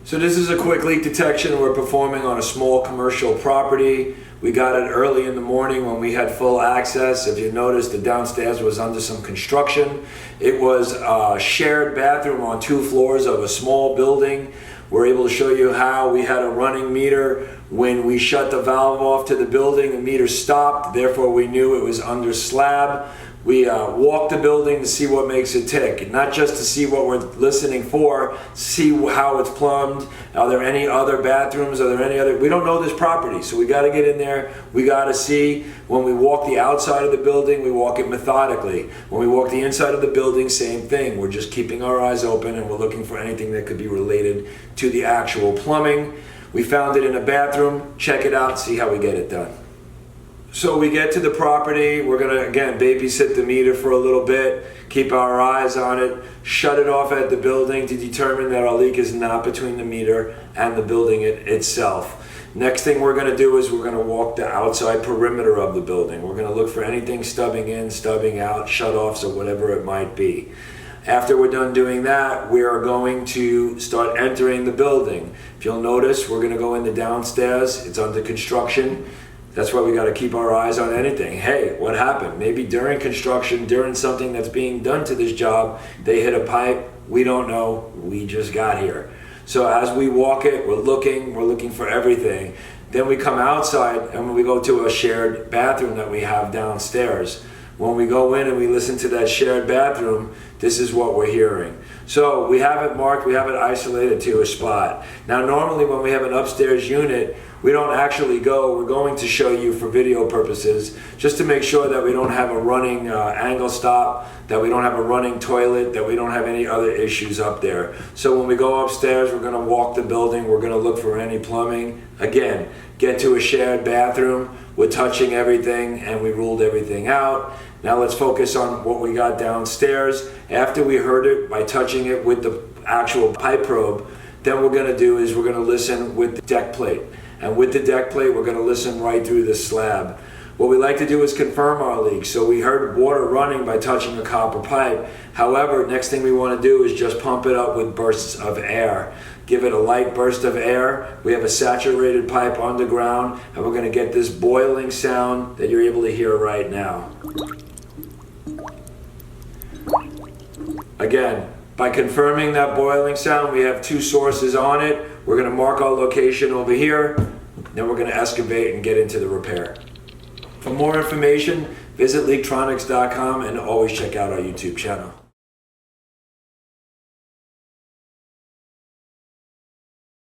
So this is a quick leak detection we're performing on a small commercial property. We got it early in the morning when we had full access. If you notice, the downstairs was under some construction. It was a shared bathroom on 2 floors of a small building. We're able to show you how we had a running meter. When we shut the valve off to the building, the meter stopped, therefore we knew it was under slab. We walk the building to see what makes it tick, not just to see what we're listening for, see how it's plumbed. Are there any other bathrooms? Are there any other? We don't know this property, so we got to get in there. We got to see. When we walk the outside of the building, we walk it methodically. When we walk the inside of the building, same thing. We're just keeping our eyes open and we're looking for anything that could be related to the actual plumbing. We found it in a bathroom. Check it out, see how we get it done. So we get to the property, we're gonna, again, babysit the meter for a little bit, keep our eyes on it, shut it off at the building to determine that our leak is not between the meter and the building itself. Next thing we're gonna do is we're gonna walk the outside perimeter of the building. We're gonna look for anything stubbing in, stubbing out, shut-offs, or whatever it might be. After we're done doing that, we are going to start entering the building. If you'll notice, we're gonna go in the downstairs, it's under construction. That's why we got to keep our eyes on anything. Hey, what happened? Maybe during construction, during something that's being done to this job, they hit a pipe. We don't know. We just got here. So as we walk it, we're looking for everything. Then we come outside and we go to a shared bathroom that we have downstairs. When we go in and we listen to that shared bathroom, this is what we're hearing. So we have it marked, we have it isolated to a spot. Now normally when we have an upstairs unit, we don't actually go, we're going to show you for video purposes, just to make sure that we don't have a running angle stop, that we don't have a running toilet, that we don't have any other issues up there. So when we go upstairs, we're gonna walk the building, we're gonna look for any plumbing. Again, get to a shared bathroom, we're touching everything and we ruled everything out. Now let's focus on what we got downstairs. After we heard it by touching it with the actual pipe probe, then what we're gonna do is we're gonna listen with the deck plate. And with the deck plate, we're gonna listen right through the slab. What we like to do is confirm our leak. So we heard water running by touching a copper pipe. However, next thing we wanna do is just pump it up with bursts of air. Give it a light burst of air. We have a saturated pipe underground, and we're gonna get this boiling sound that you're able to hear right now. Again, by confirming that boiling sound, we have 2 sources on it. We're gonna mark our location over here, then we're gonna excavate and get into the repair. For more information, visit Leaktronics.com and always check out our YouTube channel.